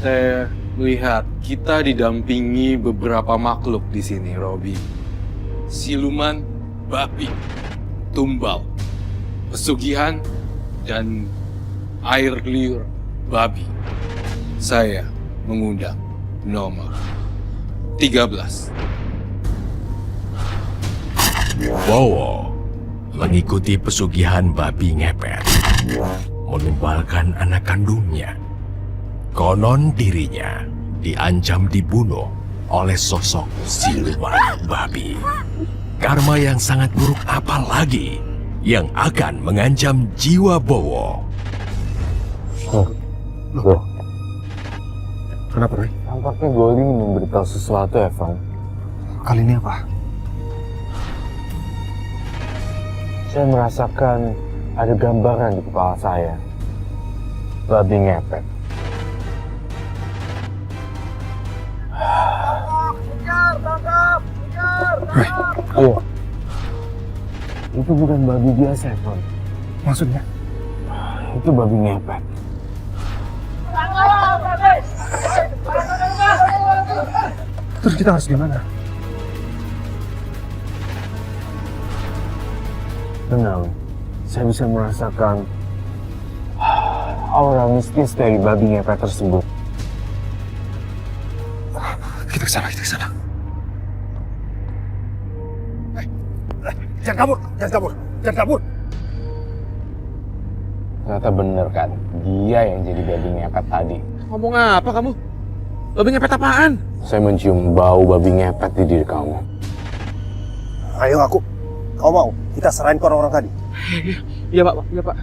Saya melihat kita didampingi beberapa makhluk di sini, Robi. Siluman, babi, tumbal, pesugihan, dan air liur babi. Saya mengundang nomor 13. Bowo mengikuti pesugihan babi ngepet, menumbalkan anak kandungnya. Konon dirinya diancam dibunuh oleh sosok siluman babi. Karma yang sangat buruk apa lagi yang akan mengancam jiwa Bowo? Loh. Kenapa, Roy? Tampaknya Goldie memberitahu sesuatu, Evan. Kali ini apa? Saya merasakan ada gambaran di kepala saya. Babi ngepet. Roy. Iya. Itu bukan babi biasa, Evan. Maksudnya? Itu babi ngepet. Terus kita harus gimana? Tenang, saya bisa merasakan aura mistis dari babi ngepet tersebut. Kita kesana, kita kesana. Jangan kabur, jangan kabur, jangan kabur. Ternyata bener kan, dia yang jadi babi ngepet tadi. Ngomong apa kamu? Babi ngepet apaan? Saya mencium bau babi ngepet di diri kamu. Ayo aku. Kau mau? Kita serahin ke orang-orang tadi. Iya pak, iya pak.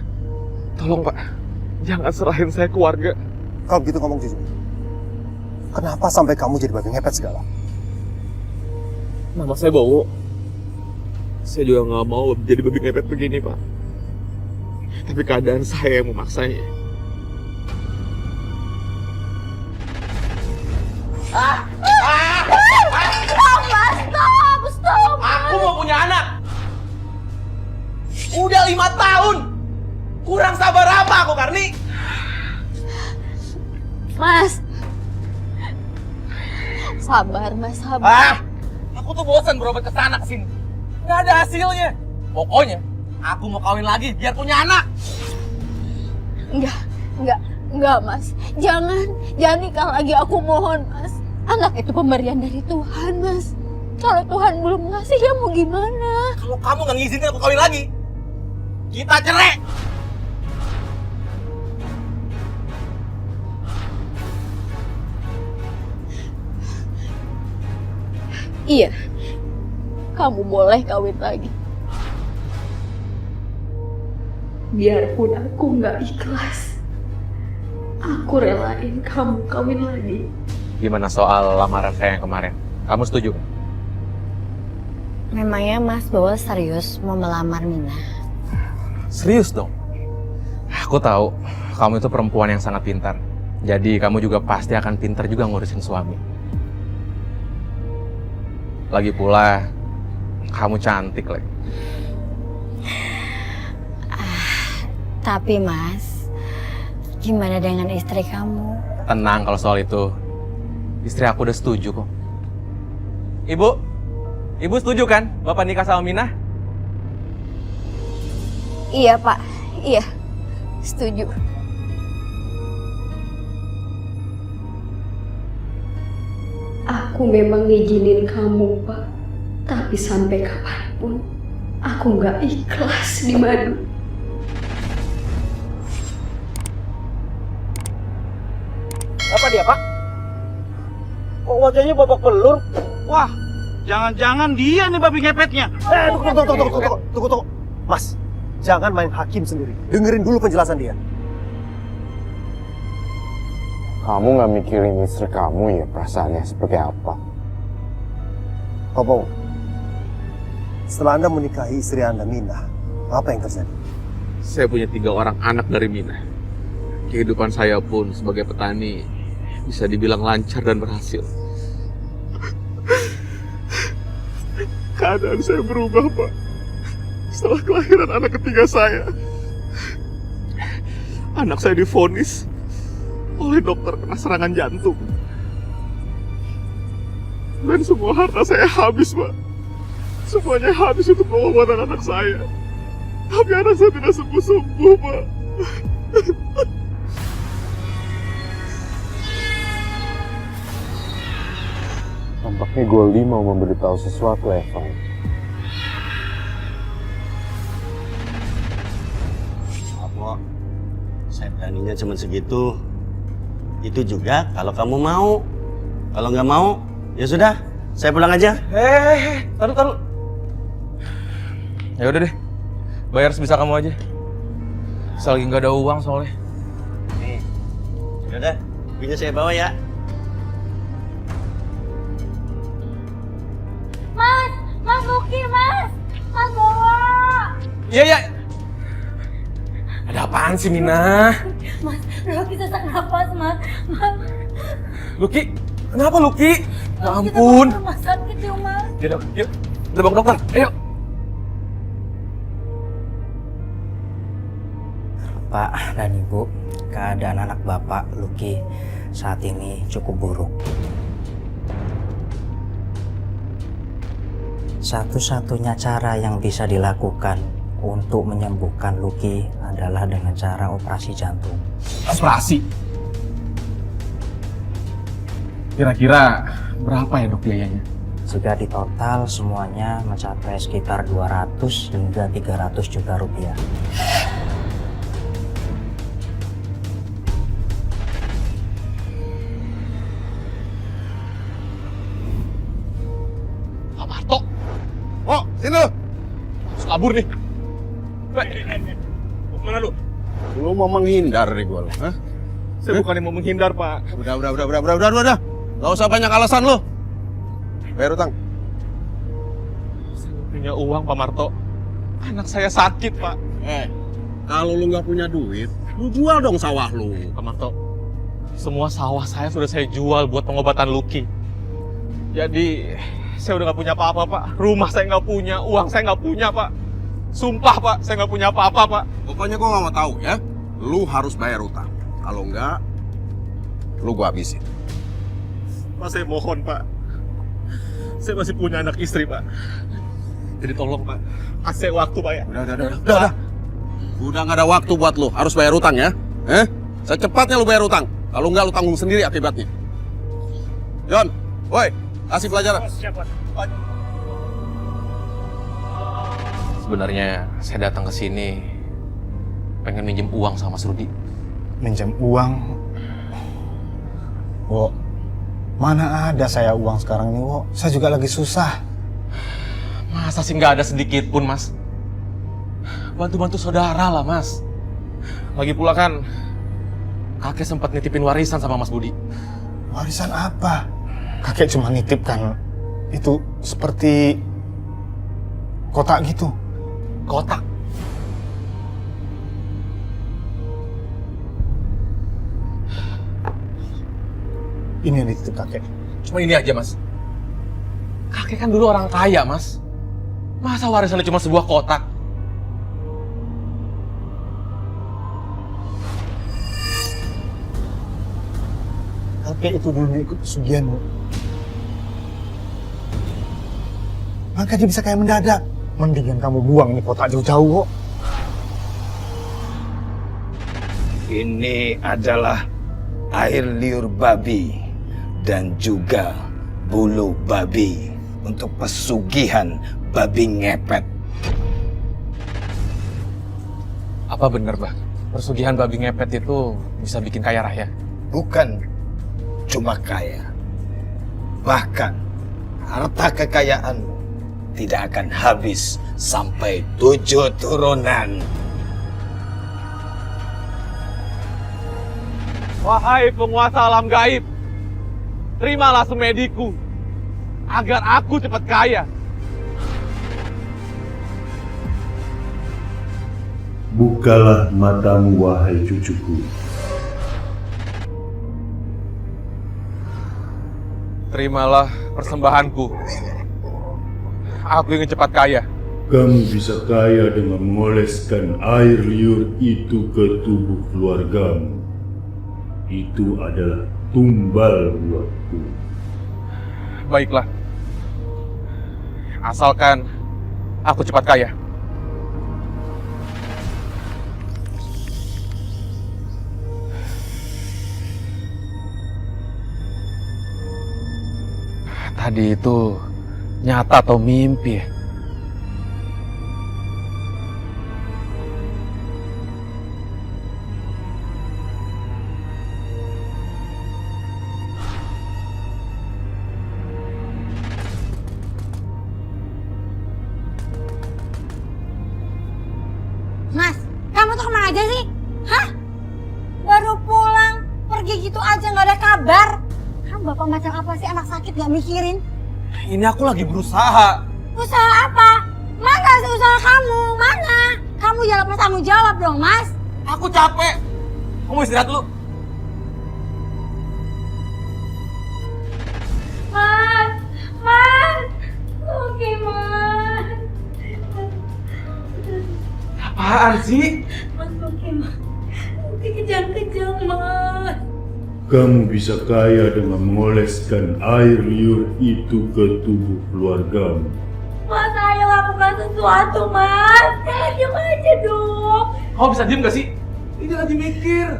Tolong pak, jangan serahin saya ke warga. Kalau begitu ngomong jujur. Kenapa sampai kamu jadi babi ngepet segala? Nama saya Bowo. Saya juga nggak mau jadi babi ngepet begini pak. Tapi keadaan saya yang memaksanya. Stop! Aku mau punya anak. Udah 5 tahun. Kurang sabar apa aku, Karni? Mas. Sabar, Mas, sabar. Aku tuh bosan berobat ke sana kesini. Nggak ada hasilnya. Pokoknya, aku mau kawin lagi biar punya anak. Enggak, Mas. Jangan nikah lagi, aku mohon, Mas. Anak itu pemberian dari Tuhan, Mas. Kalau Tuhan belum ngasih, ya mau gimana? Kalau kamu nggak ngizinin aku kawin lagi, kita cerai. Iya, kamu boleh kawin lagi. Biarpun aku nggak ikhlas, aku relain kamu kawin lagi. Gimana soal lamaran saya yang kemarin? Kamu setuju? Memangnya Mas Bowo serius mau melamar Mina? Serius dong. Aku tahu kamu itu perempuan yang sangat pintar. Jadi kamu juga pasti akan pintar juga ngurusin suami. Lagi pula, kamu cantik lagi. Tapi Mas, gimana dengan istri kamu? Tenang kalau soal itu. Istri aku udah setuju kok. Ibu setuju kan Bapak nikah sama Mina? Iya, Pak. Iya, setuju. Aku memang ngizinin kamu, Pak. Tapi sampai kapanpun, aku nggak ikhlas di Madu. Apa dia, Pak? Kok wajahnya babak belur? Wah, jangan-jangan dia nih babi ngepetnya. Tunggu. Mas, jangan main hakim sendiri. Dengerin dulu penjelasan dia. Kamu nggak mikirin istri kamu ya perasaannya seperti apa? Bowo, setelah Anda menikahi istri Anda, Mina, apa yang terjadi? Saya punya 3 orang anak dari Mina. Kehidupan saya pun sebagai petani bisa dibilang lancar dan berhasil. Keadaan saya berubah, Pak. Setelah kelahiran anak ketiga saya. Anak saya divonis oleh dokter kena serangan jantung. Dan semua harta saya habis, Pak. Semuanya habis untuk pengobatan anak saya. Tapi anak saya tidak sembuh-sembuh, Pak. Tampaknya Goldie mau memberitahu sesuatu, Evan. Apa? Saya beraninya cuma segitu. Itu juga kalau kamu mau. Kalau nggak mau, ya sudah. Saya pulang aja. Taruh. Ya udah deh, bayar sebisa kamu aja. Selagi nggak ada uang soalnya. Nih, ya udah. Punya saya bawa ya. Mas Luki, Mas bawa. Iya. Ada apaan sih, Mina? Mas, Luki sesak napas, Mas. Luki, kenapa Luki? Ya Kita ampun. bawa ke rumah sakit yuk, Mas. Yuk, kita bawa ke dokter. Ayo. Pak dan Ibu, keadaan anak Bapak Luki saat ini cukup buruk. Satu-satunya cara yang bisa dilakukan untuk menyembuhkan Luki adalah dengan cara operasi jantung. Operasi? Kira-kira berapa ya dok biayanya? Jika di total semuanya mencapai sekitar 200 hingga 300 juta rupiah. Pak Marto! Oh, sini lo! Harus kabur nih. Mana lu? Lu mau menghindar dari gua lo, hah? Saya bukannya mau menghindar, Pak. Udah. Gak usah banyak alasan lo. Bayar utang. Saya nggak punya uang, Pak Marto. Anak saya sakit, Pak. Kalau lu nggak punya duit, lu jual dong sawah lu. Pak Marto, semua sawah saya sudah saya jual buat pengobatan Luki. Jadi, saya udah nggak punya apa-apa, Pak. Rumah saya nggak punya, uang saya nggak punya, Pak. Sumpah, Pak, saya nggak punya apa-apa, Pak. Pokoknya gua nggak mau tahu ya. Lu harus bayar utang. Kalau enggak, lu gua habisin. Pak, saya mohon, Pak. Saya masih punya anak istri, Pak. Jadi tolong, Pak. Kasih saya waktu, Pak ya. Udah. Udah nggak ada waktu buat lu. Harus bayar utang ya. Secepatnya lu bayar utang. Kalau enggak lu tanggung sendiri akibatnya. John, woi, kasih pelajaran. Sebenarnya saya datang ke sini pengen minjem uang sama Mas Rudi. Minjem uang? Wo, mana ada saya uang sekarang ini, Wo? Saya juga lagi susah. Masa sih nggak ada sedikit pun, Mas? Bantu-bantu saudara lah, Mas. Lagi pula kan kakek sempat nitipin warisan sama Mas Budi. Warisan apa? Kakek cuma nitipkan itu seperti kotak gitu. Kotak? Ini yang dititip kakek. Cuma ini aja, Mas. Kakek kan dulu orang kaya, Mas. Masa warisannya cuma sebuah kotak? Kakek itu dulunya ikut pesugihan, Wo. Makanya dia bisa kayak mendadak. Mendingan kamu buang ini kotak jauh-jauh, Wo. Ini adalah air liur babi dan juga bulu babi untuk pesugihan babi ngepet. Apa bener, Bah? Persugihan babi ngepet itu bisa bikin kaya raya? Bukan cuma kaya, bahkan harta kekayaanmu tidak akan habis sampai 7 turunan. Wahai penguasa alam gaib, terimalah semediku agar aku cepat kaya. Bukalah matamu, wahai cucuku. Terimalah persembahanku. Aku ingin cepat kaya. Kamu bisa kaya dengan mengoleskan air liur itu ke tubuh keluargamu. itu adalah tumbal buatku. Baiklah. Asalkan aku cepat kaya. Tadi itu nyata atau mimpi ya? Mas, kamu tuh kemana aja sih? Hah? Baru pulang, pergi gitu aja nggak ada kabar. Kamu bapak macam apa sih, anak sakit nggak mikirin? Ini aku lagi berusaha. Usaha apa? Mana sih usaha kamu? Mana? Kamu jangan lepas tanggung jawab dong, Mas. Aku capek. Kamu istirahat dulu. Mas, Mas, oke Mas. Apaan sih? Mas, oke Mas. Oke, kejang-kejang Mas. Kamu bisa kaya dengan mengoleskan air liur itu ke tubuh keluargamu. Mas, ayo lakukan sesuatu, Mas. Jangan diam aja dong. Kamu bisa diem gak sih? Ini lagi mikir.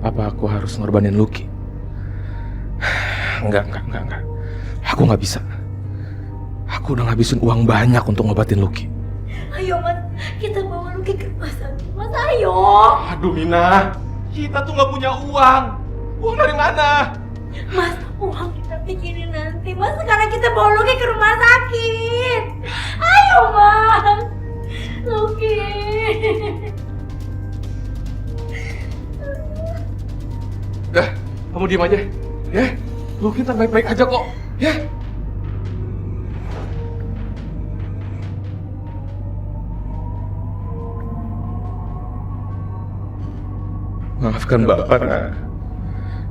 Apa aku harus ngorbanin Lucky? Enggak. Aku nggak bisa. Aku udah ngabisin uang banyak untuk ngobatin Lucky. Ayo, Mas. Kita bawa Lucky ke rumah sakit. Mas, ayo. Aduh, Mina. Kita tuh nggak punya uang. Uang dari mana? Mas, uang kita pikirin nanti. Mas, sekarang kita bawa Lucky ke rumah sakit. Ayo, Mas. Lucky. Dah, kamu diem aja. Ya, Lucky ntar baik-baik aja kok. Ya. Maafkan Bapak, Nak.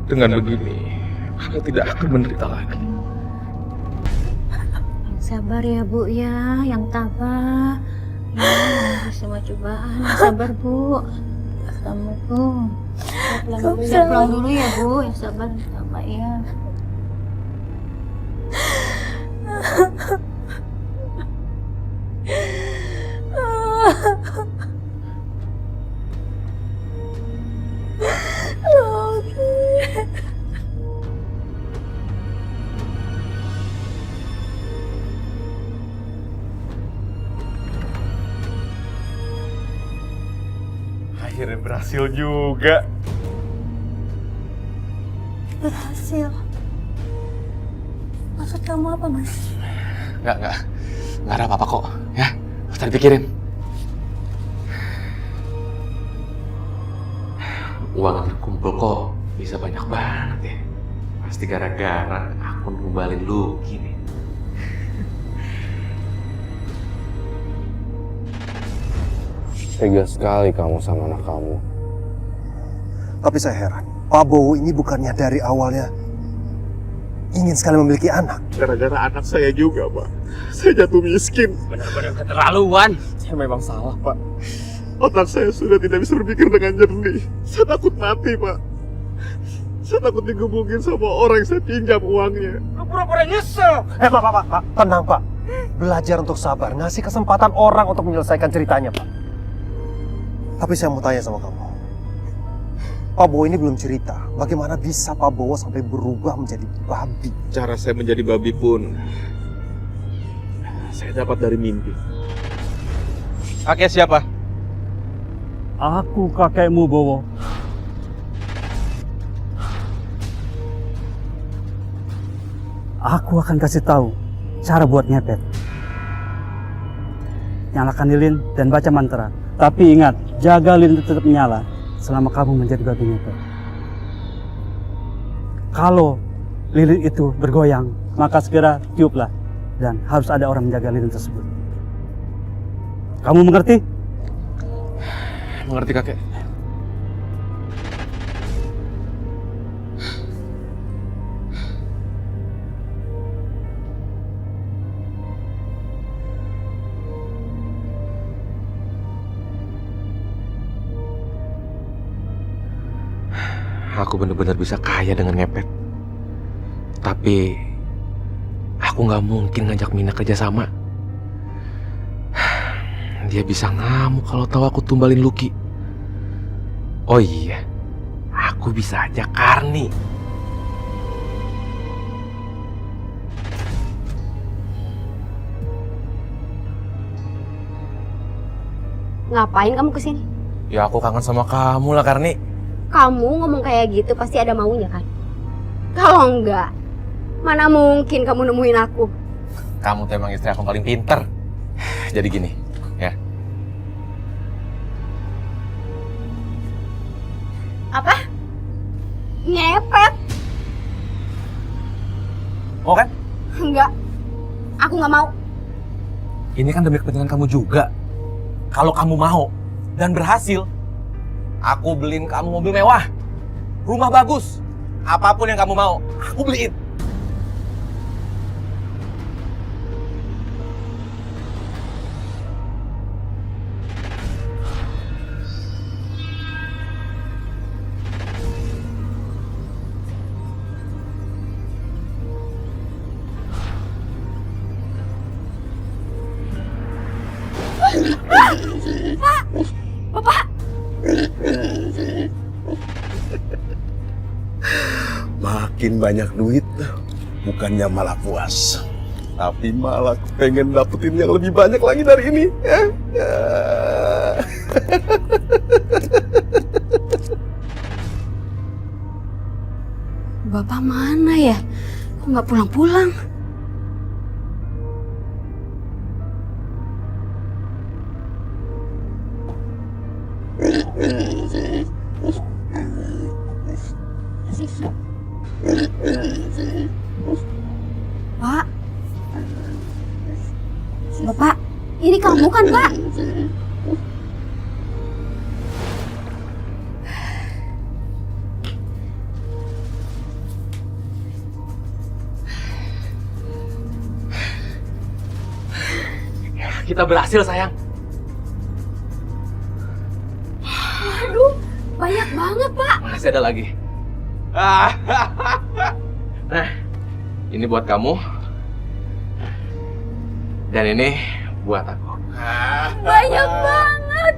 Dengan begini, aku tidak akan menderita lagi. Yang sabar ya, Bu ya. Yang tabah. Ya, semua cobaan. Yang sabar, Bu. Assalamualaikum. Pulang dulu ya, Bu. Yang sabar, yang tabah ya. Akhirnya berhasil juga. Berhasil. Maksud kamu apa, Mas? Enggak ada apa-apa kok. Ya, gak usah dipikirin. Uang yang terkumpul kok bisa banyak banget ya. Pasti gara-gara aku ngumbalin Lucky nih. Tega sekali kamu sama anak kamu. Tapi saya heran, Pak Bowo ini bukannya dari awalnya ingin sekali memiliki anak. Gara-gara anak saya juga, Pak. Saya jatuh miskin. Benar-benar keterlaluan. Saya memang salah, Pak. Otak saya sudah tidak bisa berpikir dengan jernih. Saya takut mati, Pak. Saya takut digebukin sama orang yang saya pinjam uangnya. Lu pura-pura nyesel. Pak, tenang Pak. Belajar untuk sabar, ngasih kesempatan orang untuk menyelesaikan ceritanya, Pak. Tapi saya mau tanya sama kamu. Pak Bowo ini belum cerita, bagaimana bisa Pak Bowo sampai berubah menjadi babi? Cara saya menjadi babi pun saya dapat dari mimpi. Kakek siapa? Aku kakekmu, Bowo. Aku akan kasih tahu cara buat ngepet. Nyalakan lilin dan baca mantra. Tapi ingat, jaga lilin itu tetap menyala selama kamu menjadi babi ngepet. Kalau lilin itu bergoyang, maka segera tiuplah dan harus ada orang menjaga lilin tersebut. Kamu mengerti? Mengerti, kakek. aku bener-bener bisa kaya dengan ngepet. Tapi aku nggak mungkin ngajak Mina kerja sama. Dia bisa ngamuk kalau tahu aku tumbalin Lucky. Oh iya, aku bisa ajak Karni. Ngapain kamu kesini? Ya aku kangen sama kamu lah, Karni. Kamu ngomong kayak gitu pasti ada maunya kan? Kalau enggak, mana mungkin kamu nemuin aku? Kamu tuh emang istri aku paling pinter. Jadi gini, ya. Apa? Ngepet? Mau kan? Enggak, aku nggak mau. Ini kan demi kepentingan kamu juga. Kalau kamu mau dan berhasil, aku beliin kamu mobil mewah, rumah bagus, apapun yang kamu mau, aku beliin. Pak! Bapak! Makin banyak duit, bukannya malah puas, tapi malah pengen dapetin yang lebih banyak lagi dari ini. Bapak mana ya? Kok nggak pulang-pulang? Pak, Bapak, ini kamu kan, Pak? Kita berhasil, sayang. Waduh, banyak banget, Pak. Masih ada lagi. Nah, ini buat kamu. Dan ini buat aku. Banyak banget.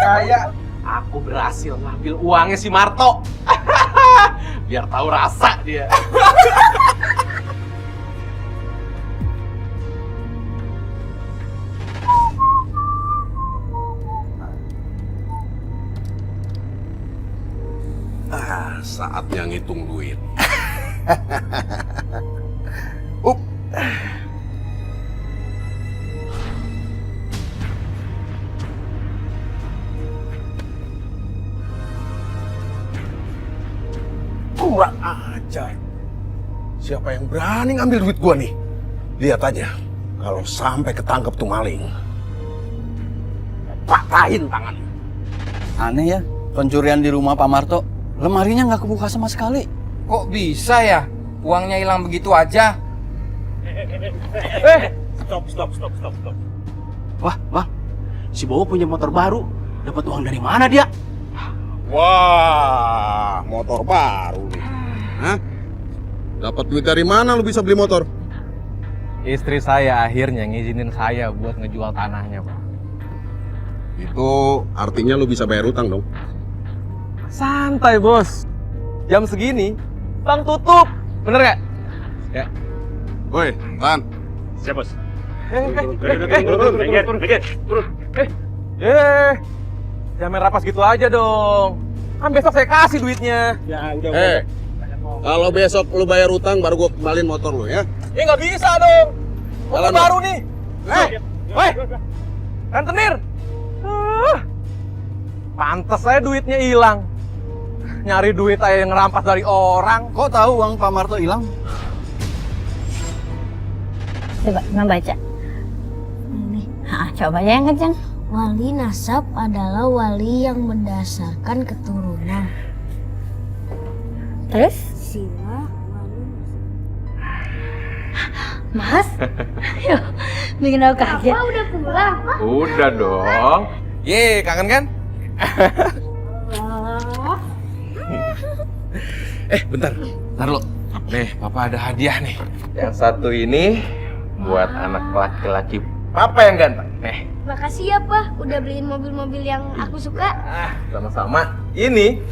Kayak aku berhasil ngambil uangnya si Marto. Biar tahu rasa dia. Saatnya ngitung duit. Kurang ajar. Siapa yang berani ngambil duit gua nih? Lihat aja, kalau sampai ketangkep tuh maling, patahin tangannya. Aneh ya, pencurian di rumah Pak Marto. Lemarinya nggak kebuka sama sekali. Kok bisa ya? Uangnya hilang begitu aja? Stop. Wah, Bang. Si Bowo punya motor baru. Dapat uang dari mana dia? Wah, motor baru nih. Hah? Dapat duit dari mana lu bisa beli motor? Istri saya akhirnya ngizinin saya buat ngejual tanahnya, Pak. Itu artinya lu bisa bayar utang dong. Santai, Bos. Jam segini, Bang tutup. Bener nggak? Ya. Woi, Lan. Siap, Bos. Jangan main rapas gitu aja dong. Kan besok saya kasih duitnya. Ya, udah. Kalau besok lu bayar utang, baru gua kembaliin motor lu ya. Ya nggak bisa dong. Motor Jalan, baru Bang. nih. Woi, rentenir. Pantes saya duitnya hilang. Nyari duit aja yang ngerampas dari orang. Kok tahu uang Pak Marto hilang? Coba membaca. Ini, coba ya yang kencang. Wali nasab adalah wali yang berdasarkan keturunan. Terus? Sila wali. Mas, yuk, bikin aku kaget. Apa udah pulang? Udah dong. Ye, kangen kan? Bentar lo. Nih, Papa ada hadiah nih. Yang satu ini buat anak laki-laki Papa yang ganteng. Nih. Makasih ya, Pak. Udah beliin mobil-mobil yang aku suka. Sama-sama. Ini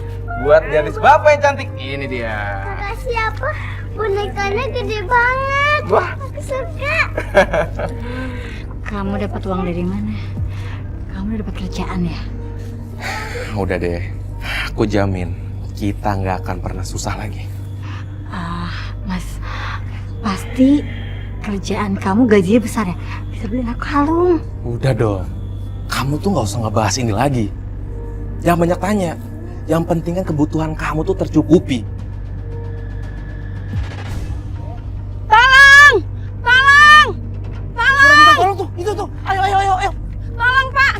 buat gadis Bapak yang cantik. Ini dia. Makasih ya, Pak. Bonekanya gede banget. Wah. Aku suka. Kamu dapat uang dari mana? Kamu udah dapat kerjaan ya? Udah deh. Aku jamin kita nggak akan pernah susah lagi. Mas, pasti kerjaan kamu gajinya besar ya? Bisa beliin aku kalung. Udah dong. Kamu tuh nggak usah ngebahas ini lagi. Jangan banyak tanya. Yang penting kan kebutuhan kamu tuh tercukupi. Tolong! Tolong! Tolong! Tolong tuh, itu tuh. Ayo. Tolong, Pak!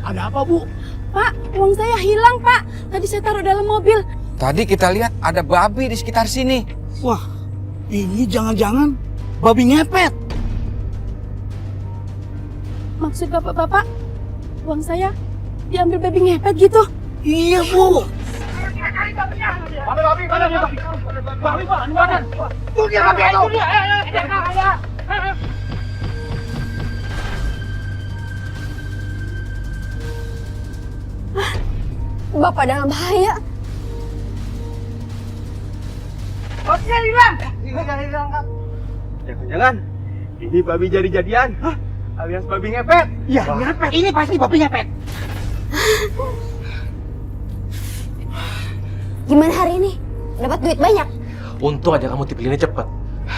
Ada apa, Bu? Pak, uang saya hilang, Pak. Tadi saya taruh dalam mobil. Tadi kita lihat ada babi di sekitar sini. Wah, ini jangan-jangan babi ngepet. Maksud bapak-bapak, uang saya diambil babi ngepet gitu? Iya, Bu. Bapak dalam bahaya. Babinya hilang. Jangan-jangan ini babi jadi-jadian. Hah? Alias babi ngepet. Iya, ngepet. Ini pasti babi ngepet. Gimana hari ini? Dapat duit banyak? Untung aja kamu tipilinnya cepet.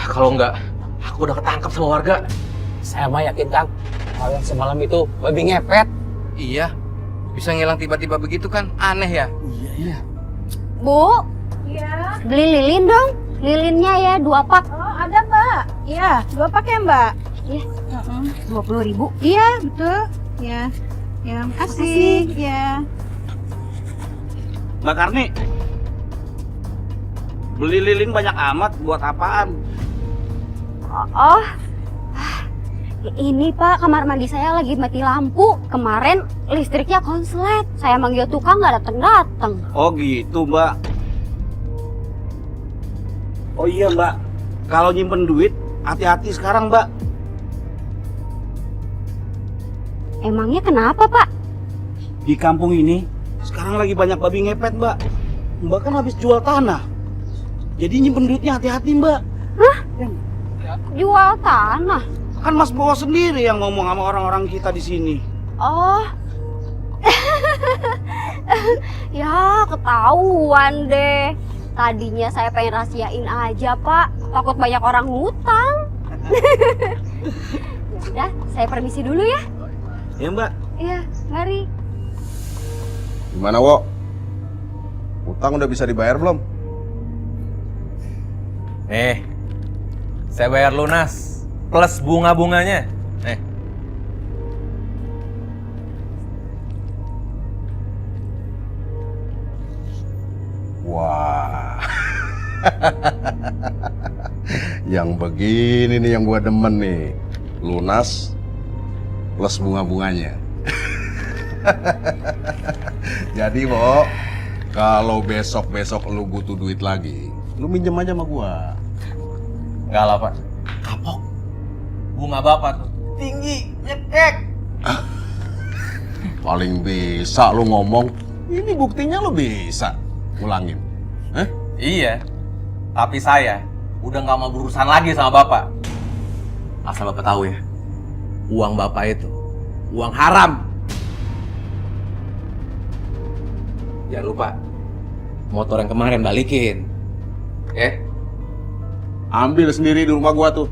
Kalau enggak, aku udah ketangkap sama warga. Saya mah yakin, Kang. Kalau yang semalam itu babi ngepet. Iya, bisa ngilang tiba-tiba begitu kan aneh ya? Iya. Bu, Iya. beli lilin dong. Lilinnya ya 2 pak. Oh, ada, Mbak. Iya, 2 pak ya, Mbak? Iya. 20.000. Iya, betul. Ya. Ya, makasih. Ya. Mbak Karni, beli lilin banyak amat buat apaan? Oh, ini Pak, kamar mandi saya lagi mati lampu. Kemarin listriknya konslet. Saya manggil tukang nggak datang-datang. Oh gitu, Mbak. Oh iya, Mbak. Kalau nyimpen duit, hati-hati sekarang, Mbak. Emangnya kenapa, Pak? Di kampung ini sekarang lagi banyak babi ngepet, Mbak. Mbak kan habis jual tanah. Jadi nyimpen duitnya hati-hati, Mbak. Hah? Jual tanah? Kan Mas Bowo sendiri yang ngomong sama orang-orang kita di sini. Oh. Ya, ketahuan deh. Tadinya saya pengen rahasiain aja, Pak. Takut banyak orang ngutang. Udah, saya permisi dulu ya. Ya, Mbak. Iya, mari. Gimana, Wo? Utang udah bisa dibayar belum? Saya bayar lunas plus bunga-bunganya. Wah. Yang begini nih yang gua demen nih. Lunas plus bunga-bunganya. Jadi, Wo, kalau besok-besok lu butuh duit lagi, lu minjem aja sama gua. Enggak lah, Pak. Kapok. Bunga Bapak tuh tinggi, nyekek. Paling bisa lu ngomong. Ini buktinya lu bisa. Ulangin. Iya. Tapi saya udah nggak mau berurusan lagi sama Bapak. Asal Bapak tahu ya, uang Bapak itu uang haram. Jangan lupa motor yang kemarin balikin. Ambil sendiri di rumah gua tuh.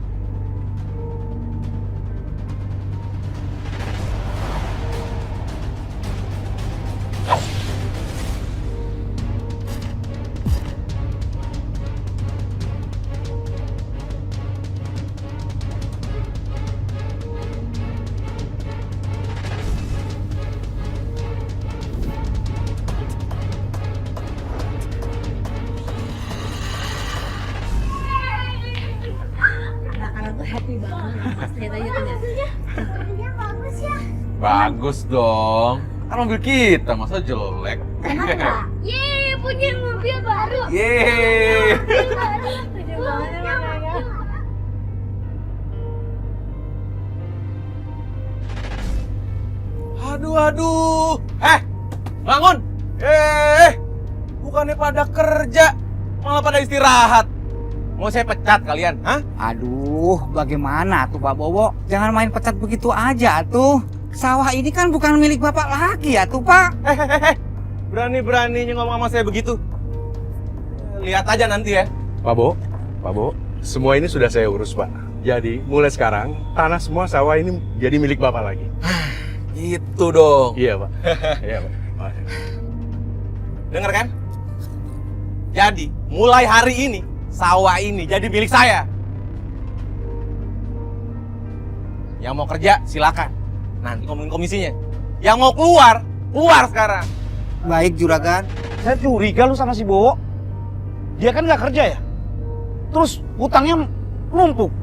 Happy banget. Lihat aja tuh. Bagus ya. Bagus dong. Kan mobil kita, masa jelek? Enak nggak? Yeay, punya mobil baru. Yeay. Aduh. Bangun. Bukannya pada kerja, malah pada istirahat. Mau saya pecat kalian, hah? Aduh, bagaimana tuh Pak Bowo? Jangan main pecat begitu aja tuh. Sawah ini kan bukan milik Bapak lagi ya tuh Pak. Berani-beraninya ngomong sama saya begitu. Lihat aja nanti ya. Pak Bo, semua ini sudah saya urus Pak. Jadi mulai sekarang tanah semua sawah ini jadi milik Bapak lagi. Gitu dong. Iya Pak. Iya Pak. Dengar kan? Jadi mulai hari ini sawah ini jadi milik saya. Yang mau kerja silakan. Nanti ngomongin komisinya. Yang mau keluar sekarang. Baik Juragan. Saya curiga lu sama si Bowo. Dia kan nggak kerja ya? Terus hutangnya numpuk.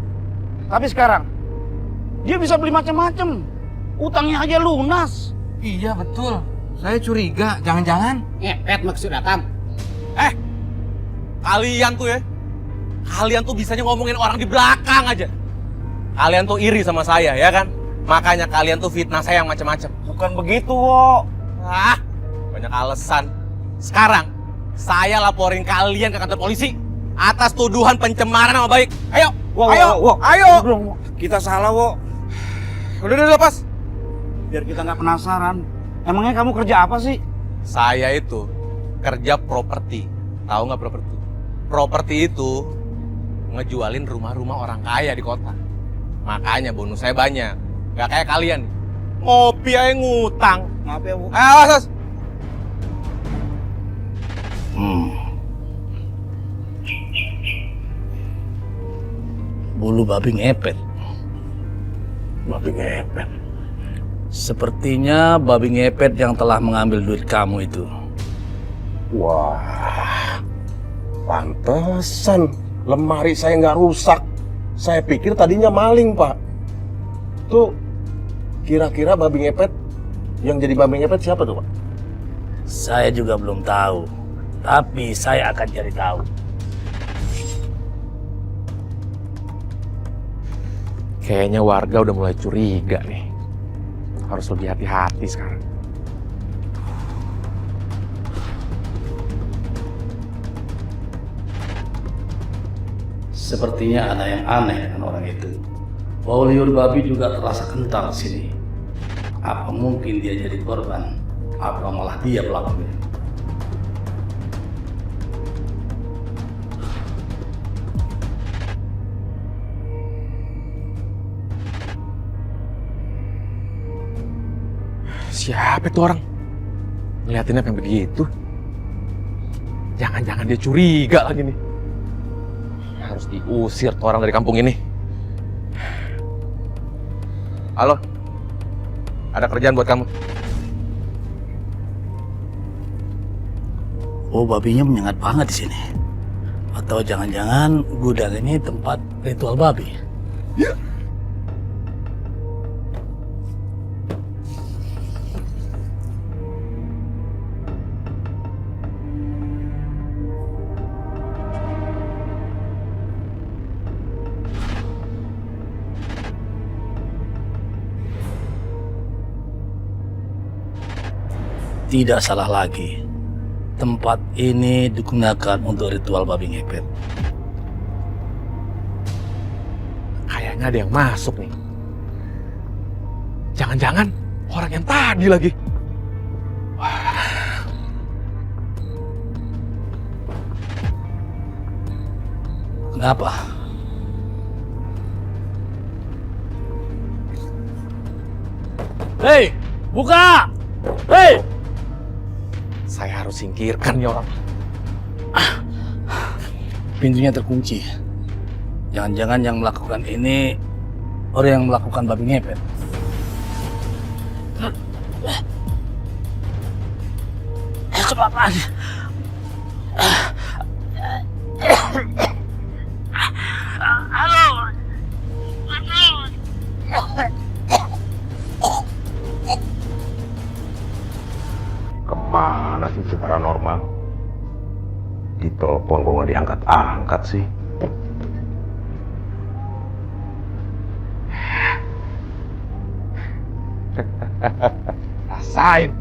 Tapi sekarang dia bisa beli macam-macam. Utangnya aja lunas. Iya betul. Saya curiga, jangan-jangan ngepet maksudnya Kang. Kalian tuh bisanya ngomongin orang di belakang aja. Kalian tuh iri sama saya, ya kan? Makanya kalian tuh fitnah saya yang macam-macam. Bukan begitu, Wo. Banyak alasan. Sekarang saya laporin kalian ke kantor polisi atas tuduhan pencemaran nama baik. Ayo, ayo. Kita salah, Wo. Udah lepas. Biar kita nggak penasaran. Emangnya kamu kerja apa sih? Saya itu kerja properti. Tahu nggak properti? Properti itu ngejualin rumah-rumah orang kaya di kota. Makanya bonus saya banyak. Gak kayak kalian. Ngopi aja ngutang. Maaf ya, Bu. Awas. Bulu babi ngepet. Babi ngepet. Sepertinya babi ngepet yang telah mengambil duit kamu itu. Wah, pantesan lemari saya nggak rusak. Saya pikir tadinya maling, Pak. Tuh, kira-kira babi ngepet yang jadi babi ngepet siapa tuh, Pak? Saya juga belum tahu, tapi saya akan cari tahu. Kayaknya warga udah mulai curiga nih. Harus lebih hati-hati sekarang. Sepertinya ada yang aneh dengan orang itu. Bau liur babi juga terasa kental di sini. Apa mungkin dia jadi korban? Apa malah dia pelakunya? Siapa itu orang? Ngeliatinnya pengen begitu. Jangan-jangan dia curiga lagi nih. Harus diusir tuh orang dari kampung ini. Halo, ada kerjaan buat kamu. Oh, babinya menyengat banget di sini. Atau jangan-jangan gudang ini tempat ritual babi? Ya. Tidak salah lagi. Tempat ini digunakan untuk ritual babi ngepet. Kayaknya ada yang masuk nih. Jangan-jangan orang yang tadi lagi. Wah. Kenapa? Hei, buka! Hei! Saya harus singkirkan nih orang. Pintunya terkunci. Jangan-jangan yang melakukan ini orang yang melakukan babi ngepet. Cepat. Halo. Kemana sih si paranormal? Telepon kok nggak diangkat-angkat sih. Rasain.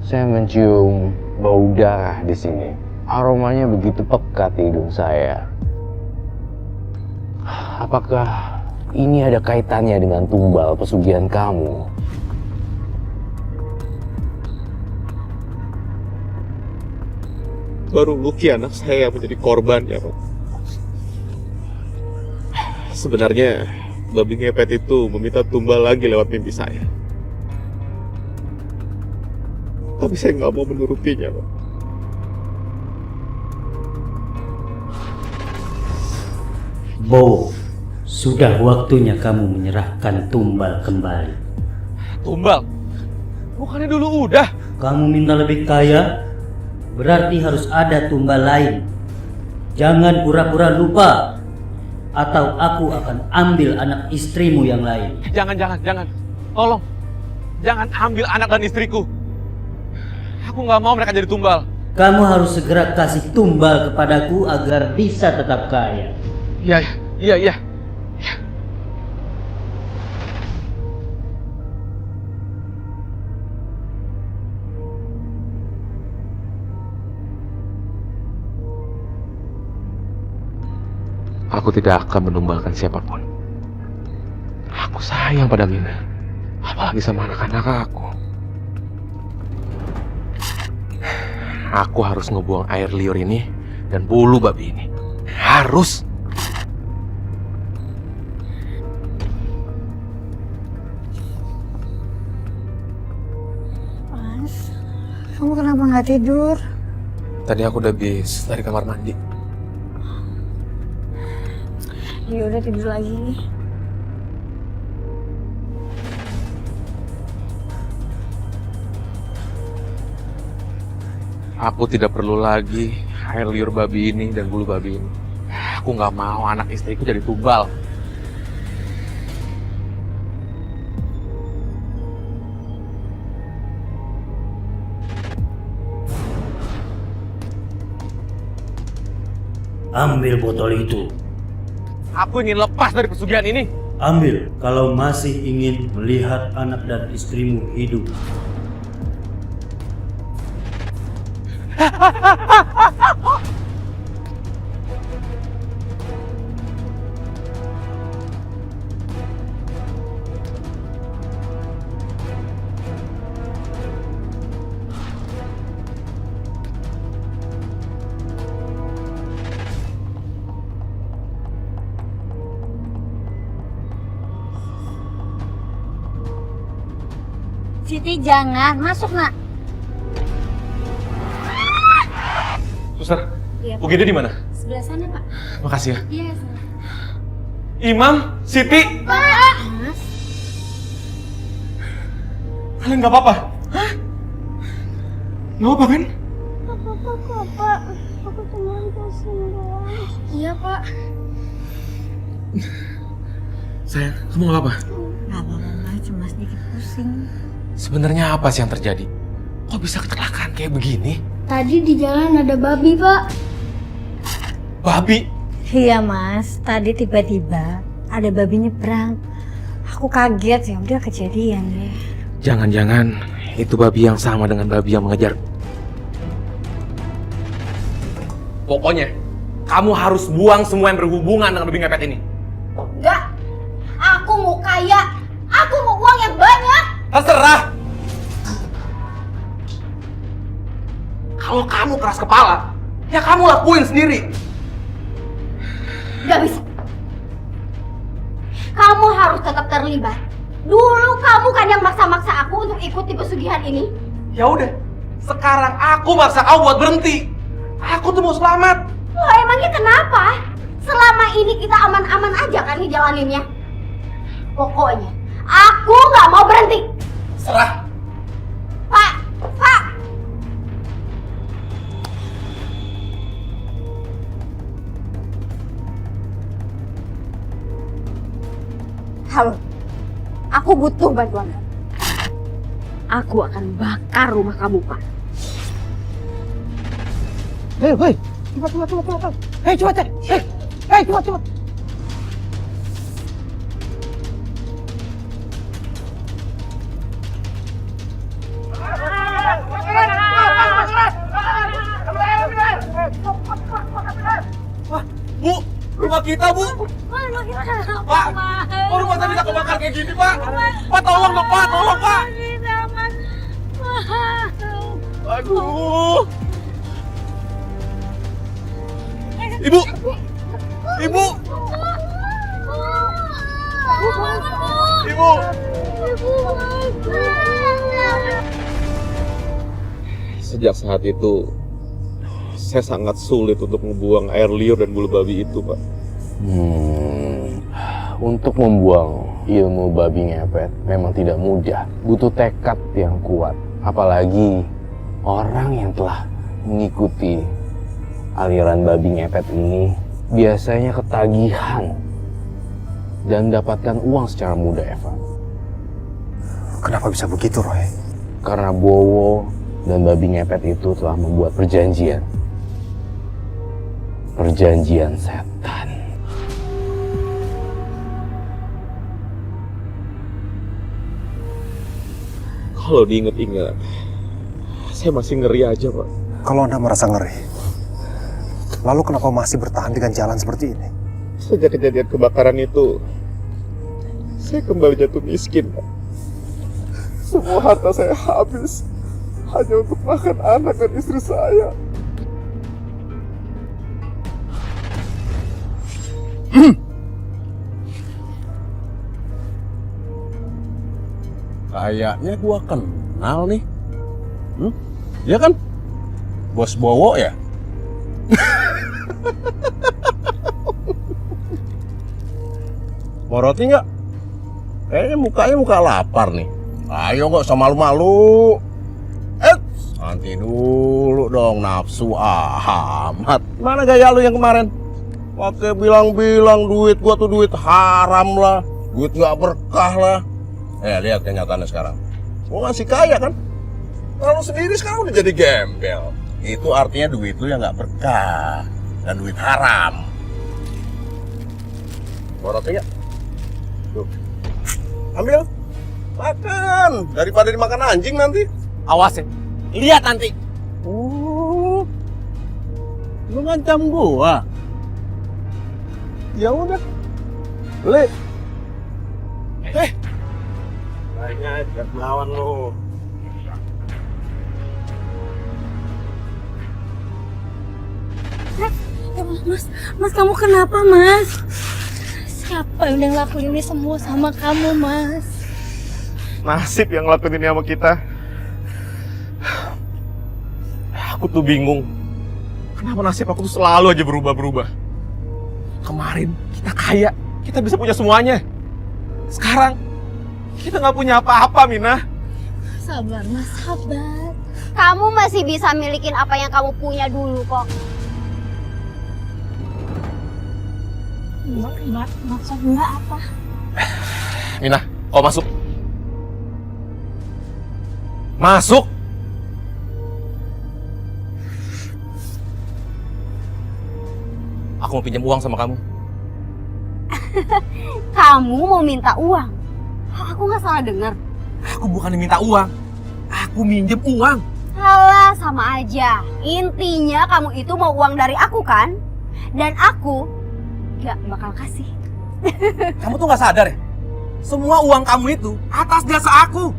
Saya mencium bau darah di sini. Aromanya begitu pekat di hidung saya. Apakah ini ada kaitannya dengan tumbal pesugihan kamu? Baru Lucky anak saya yang menjadi korban ya Pak. Sebenarnya babi ngepet itu meminta tumbal lagi lewat mimpi saya. Tapi saya nggak mau menurutinya, Pak. Bowo, sudah waktunya kamu menyerahkan tumbal kembali. Tumbal? Bukannya dulu udah? Kamu minta lebih kaya, berarti harus ada tumbal lain. Jangan pura-pura lupa, atau aku akan ambil anak istrimu yang lain. Jangan. Tolong. Jangan ambil anak dan istriku. Aku nggak mau mereka jadi tumbal. Kamu harus segera kasih tumbal kepadaku agar bisa tetap kaya. Iya. Aku tidak akan menumbalkan siapapun. Aku sayang pada Lina, apalagi sama anak-anak aku. Aku harus ngebuang air liur ini dan bulu babi ini. Harus. Mas, kamu kenapa nggak tidur? Tadi aku udah habis dari kamar mandi. Ya udah tidur lagi. Aku tidak perlu lagi air liur babi ini dan bulu babi ini. Aku nggak mau anak istriku jadi tumbal. Ambil botol itu. Aku ingin lepas dari pesugihan ini. Ambil kalau masih ingin melihat anak dan istrimu hidup. Siti jangan masuk nak. Suster, Iya, UGD di mana? Sebelah sana Pak. Makasih ya. Iya sana. Imam, Siti, Pak. Mas. kalian nggak apa-apa? Hah? Nggak apa kan? Apa-apa kok Pak. Aku cuma pusing doang. Iya Pak. Sayang, kamu nggak apa-apa? Nggak apa-apa, cuma sedikit pusing. Sebenarnya apa sih yang terjadi? Kok bisa kecelakaan kayak begini? Tadi di jalan ada babi Pak. Babi? Iya Mas, tadi tiba-tiba ada babi nyebrang. Aku kaget, ya udah kejadian deh. Jangan-jangan itu babi yang sama dengan babi yang mengejar. Pokoknya, kamu harus buang semua yang berhubungan dengan babi ngepet ini. Enggak, aku mau kaya. Aku mau uang yang banyak. Terserah. Kalau kamu keras kepala, ya kamu lakuin sendiri. Gak bisa. Kamu harus tetap terlibat. Dulu kamu kan yang maksa-maksa aku untuk ikuti pesugihan ini. Ya udah, sekarang aku maksa kamu buat berhenti. Aku tuh mau selamat. Loh emangnya kenapa? Selama ini kita aman-aman aja kan ngejalaninnya. Pokoknya aku nggak mau berhenti. Serah. Pak. Halo, aku butuh bantuan kamu. Aku akan bakar rumah kamu, Pak. Hei, cepat. Hei, cepat. Hei, cepat. Bu, rumah kita, Bu. Pak, kok rumah saya bisa kebakar kayak gini, Pak? Pak, tolong dong, Pak. Tolong, Pak. Aduh. Ibu. Ibu. Ibu. Sejak saat itu, saya sangat sulit untuk membuang air liur dan bulu babi itu, Pak. Untuk membuang ilmu babi ngepet memang tidak mudah. Butuh tekad yang kuat. Apalagi orang yang telah mengikuti aliran babi ngepet ini biasanya ketagihan dan mendapatkan uang secara mudah, Evan. Kenapa bisa begitu, Roy? Karena Bowo dan babi ngepet itu telah membuat perjanjian. Perjanjian setan. Kalau diinget-inget, saya masih ngeri aja, Pak. Kalau Anda merasa ngeri, lalu kenapa masih bertahan dengan jalan seperti ini? Sejak kejadian kebakaran itu, saya kembali jatuh miskin, Pak. Semua harta saya habis hanya untuk makan anak dan istri saya. Kayaknya gua kenal nih. Iya kan? Bos Bowo ya? Mau roti nggak? Kayaknya mukanya muka lapar nih. Ayo nggak usah malu-malu. Nanti dulu dong, nafsu amat. Mana gaya lu yang kemarin? Pakai bilang-bilang duit gua tuh duit haram lah, duit nggak berkah lah. Lihat kenyataannya sekarang. Gua masih kaya kan? Kalau sendiri sekarang udah jadi gembel. Itu artinya duit lu yang nggak berkah dan duit haram. Mau roti nggak? Tuh. Ambil. Makan. Daripada dimakan anjing nanti. Awas ya. Lihat nanti. Lu ngancam gua. Ya udah. Beli. Kayaknya jangan melawan lu. Mas kamu kenapa, Mas? Siapa yang udah ngelakuin ini semua sama kamu, Mas? Nasib yang ngelakuin ini sama kita. Aku tuh bingung. Kenapa nasib aku tuh selalu aja berubah-berubah? Kemarin kita kaya, kita bisa punya semuanya. Sekarang kita nggak punya apa-apa, Mina. Sabar, Mas, sabar. Kamu masih bisa milikin apa yang kamu punya dulu kok. Maksudnya apa? Mina, kau masuk. Masuk! Aku mau pinjam uang sama kamu. Kamu mau minta uang? Aku nggak salah dengar. Aku bukan minta uang. Aku minjem uang. Halah, sama aja. Intinya kamu itu mau uang dari aku kan? Dan aku gak bakal kasih. Kamu tuh gak sadar ya? Semua uang kamu itu atas jasa aku.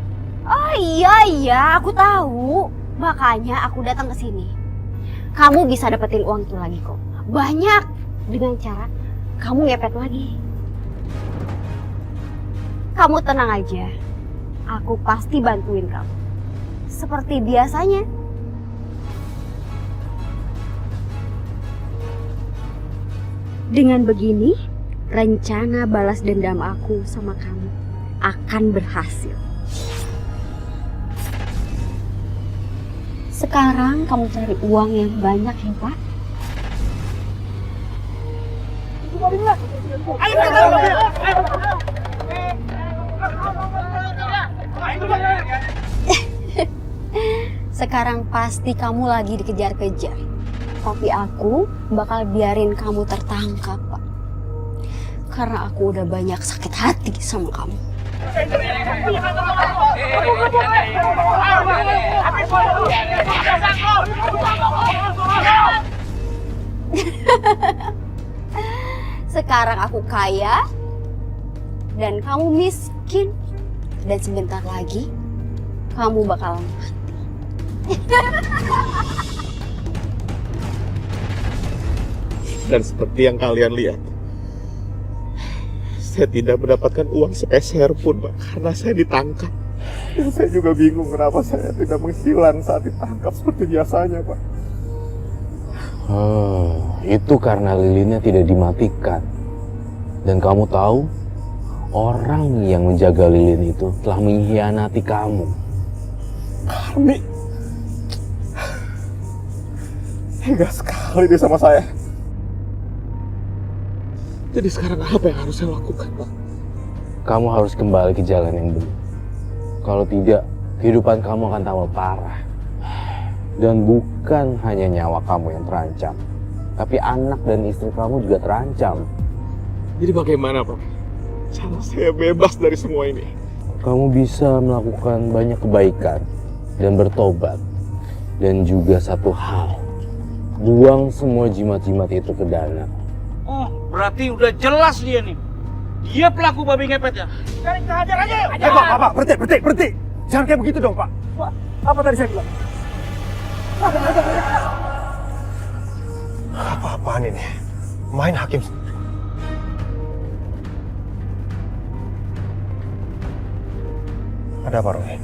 Oh iya, aku tahu. Makanya aku datang ke sini. Kamu bisa dapetin uang itu lagi kok. Banyak. Dengan cara kamu ngepet lagi. Kamu tenang aja. Aku pasti bantuin kamu. Seperti biasanya. Dengan begini, rencana balas dendam aku sama kamu akan berhasil. Sekarang kamu cari uang yang banyak ya, Pak. Sekarang pasti kamu lagi dikejar-kejar. Tapi aku bakal biarin kamu tertangkap, Pak. Karena aku udah banyak sakit hati sama kamu. Sekarang aku kaya dan kamu miskin, dan sebentar lagi kamu bakalan mati. Dan seperti yang kalian lihat, saya tidak mendapatkan uang sepeser pun, Pak, karena saya ditangkap. Dan saya juga bingung kenapa saya tidak menghilang saat ditangkap seperti biasanya, Pak. Itu karena lilinnya tidak dimatikan. Dan kamu tahu, orang yang menjaga lilin itu telah mengkhianati kamu. Karmi, tega sekali dia sama saya. Jadi sekarang apa yang harus saya lakukan, Pak? Kamu harus kembali ke jalan yang benar. Kalau tidak, kehidupan kamu akan tambah parah. Dan bukan hanya nyawa kamu yang terancam, tapi anak dan istri kamu juga terancam. Jadi bagaimana, Pak? Cara saya bebas dari semua ini. Kamu bisa melakukan banyak kebaikan dan bertobat. Dan juga satu hal, buang semua jimat-jimat itu ke danau. Oh, berarti udah jelas dia nih. Dia pelaku babi ngepet ya. Sekarang kita hajar aja. Pak, berhenti. Jangan kayak begitu dong, Pak. Pak, apa tadi saya bilang? Apa-apaan ini? Main hakim. Ada apa, Roy?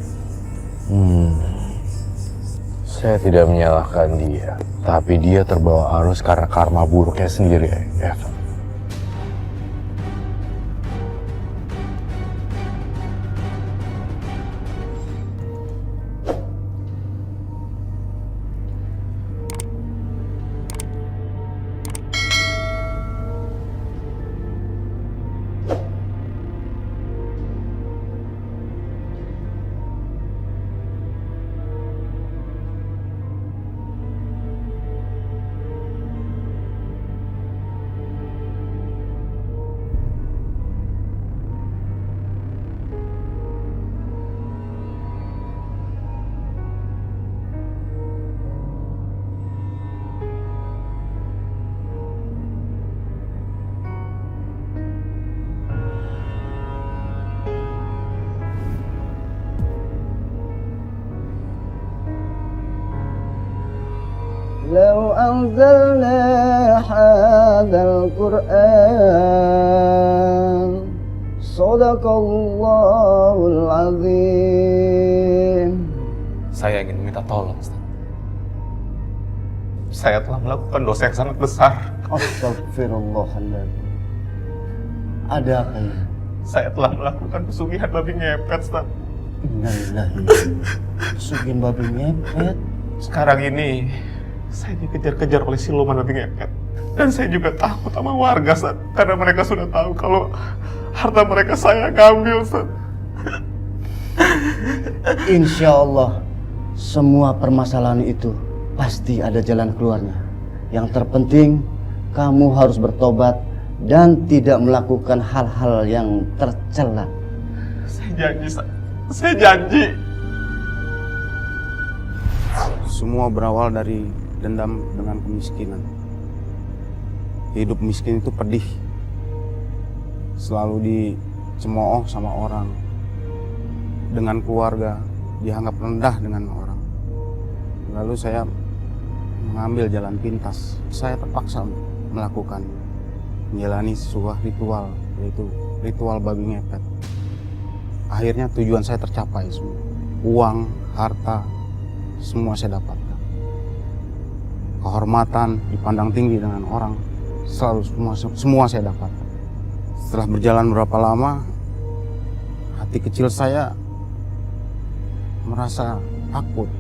Saya tidak menyalahkan dia, tapi dia terbawa arus karena karma buruknya sendiri, Evan. لو أنزلنا هذا القرآن صدق الله العظيم. Saya ingin meminta tolong, Ustaz. Saya telah melakukan dosa yang sangat besar. Astagfirullahaladzim. Ada apa ini? Saya telah melakukan pesugihan babi ngepet, Ustaz. Innalillahi. Pesugihan babi ngepet? Sekarang ini saya dikejar-kejar oleh siluman babi ngepet. Dan saya juga takut sama warga, Ustaz. Karena mereka sudah tahu kalau harta mereka saya ngambil, Ustaz. Insya Allah, semua permasalahan itu pasti ada jalan keluarnya. Yang terpenting, kamu harus bertobat dan tidak melakukan hal-hal yang tercela. Saya janji, Ustaz. Saya janji. Semua berawal dari dendam dengan kemiskinan. Hidup miskin itu pedih. Selalu dicemooh sama orang. Dengan keluarga dianggap rendah dengan orang. Lalu saya mengambil jalan pintas. Saya terpaksa melakukan menjalani sebuah ritual, yaitu ritual babi ngepet. Akhirnya tujuan saya tercapai semua. Uang, harta, semua saya dapatkan. Kehormatan, dipandang tinggi dengan orang, selalu semua saya dapat. Setelah berjalan berapa lama, hati kecil saya merasa takut.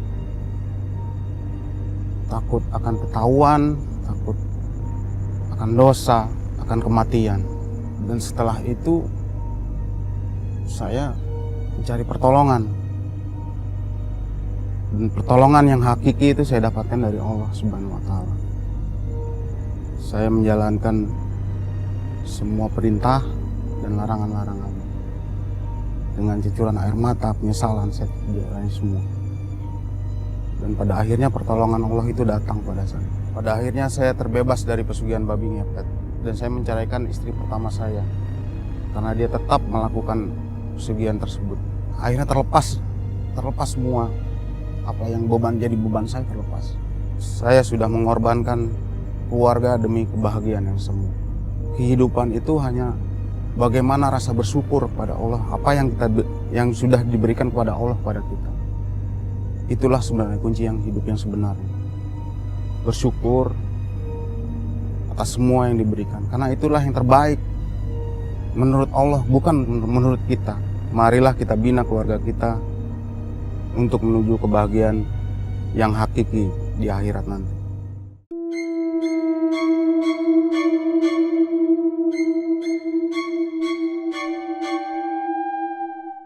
Takut akan ketahuan, takut akan dosa, akan kematian. Dan setelah itu saya mencari pertolongan. Dan pertolongan yang hakiki itu saya dapatkan dari Allah Subhanahu wa taala. Saya menjalankan semua perintah dan larangan-larangan. Dengan cucuran air mata, penyesalan saya jalani semua. Dan pada akhirnya pertolongan Allah itu datang pada saya. Pada akhirnya saya terbebas dari pesugihan babi ngepet. Dan saya menceraikan istri pertama saya. Karena dia tetap melakukan pesugihan tersebut. Akhirnya terlepas semua. Apa yang jadi beban saya terlepas. Saya sudah mengorbankan keluarga demi kebahagiaan yang semu. Kehidupan itu hanya bagaimana rasa bersyukur kepada Allah, apa yang sudah diberikan kepada Allah pada kita. Itulah sebenarnya kunci yang hidup yang sebenarnya. Bersyukur atas semua yang diberikan, karena itulah yang terbaik menurut Allah, bukan menurut kita. Marilah kita bina keluarga kita untuk menuju kebahagiaan yang hakiki di akhirat nanti.